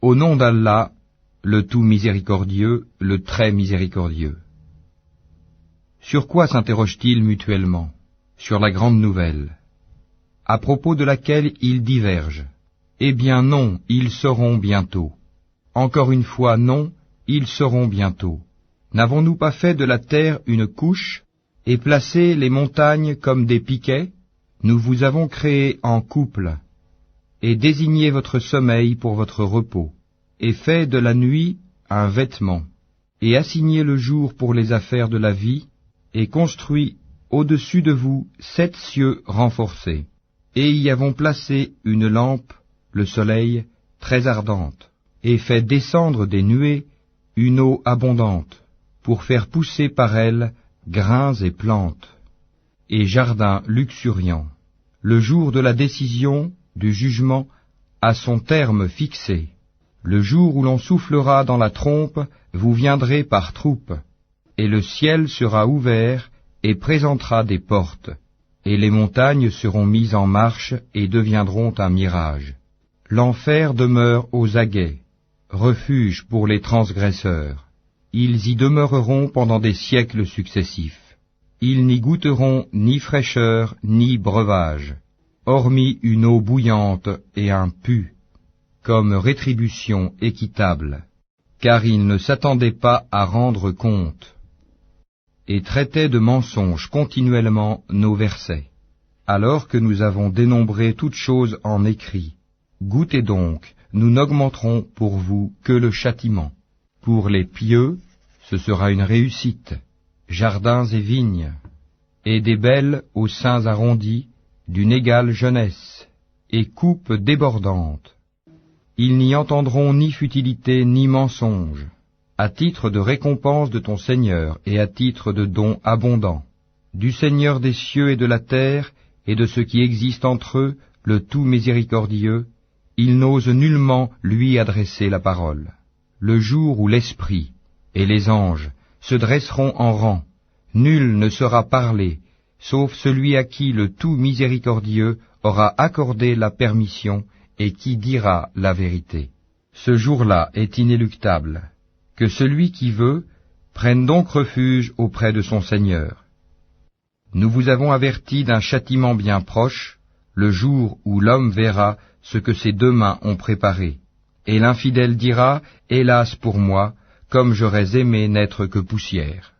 Au nom d'Allah, le tout miséricordieux, le très miséricordieux. Sur quoi s'interrogent-ils mutuellement? Sur la grande nouvelle, à propos de laquelle ils divergent. Eh bien non, ils sauront bientôt. Encore une fois, non, ils sauront bientôt. N'avons-nous pas fait de la terre une couche, et placé les montagnes comme des piquets? Nous vous avons créé en couple, et désigné votre sommeil pour votre repos, et fait de la nuit un vêtement, et assigné le jour pour les affaires de la vie, et construit au-dessus de vous 7 cieux renforcés, et y avons placé une lampe, le soleil, très ardente, et fait descendre des nuées une eau abondante, pour faire pousser par elle grains et plantes, et jardins luxuriants. Le jour de la décision, du jugement, a son terme fixé. Le jour où l'on soufflera dans la trompe, vous viendrez par troupes, et le ciel sera ouvert et présentera des portes, et les montagnes seront mises en marche et deviendront un mirage. L'enfer demeure aux aguets, refuge pour les transgresseurs. Ils y demeureront pendant des siècles successifs. Ils n'y goûteront ni fraîcheur ni breuvage, hormis une eau bouillante et un pu, comme rétribution équitable, car ils ne s'attendaient pas à rendre compte, et traitaient de mensonges continuellement nos versets. Alors que nous avons dénombré toutes choses en écrit, goûtez donc, nous n'augmenterons pour vous que le châtiment. Pour les pieux, ce sera une réussite, jardins et vignes, et des belles aux seins arrondis, d'une égale jeunesse, et coupes débordantes. Ils n'y entendront ni futilité ni mensonge, à titre de récompense de ton Seigneur et à titre de don abondant, du Seigneur des cieux et de la terre, et de ce qui existe entre eux, le tout miséricordieux, ils n'osent nullement lui adresser la parole. Le jour où l'Esprit et les anges se dresseront en rang, nul ne sera parlé, sauf celui à qui le tout miséricordieux aura accordé la permission et qui dira la vérité. Ce jour-là est inéluctable. Que celui qui veut prenne donc refuge auprès de son Seigneur. Nous vous avons averti d'un châtiment bien proche, le jour où l'homme verra ce que ses 2 mains ont préparé, et l'infidèle dira, « Hélas pour moi, comme j'aurais aimé n'être que poussière. »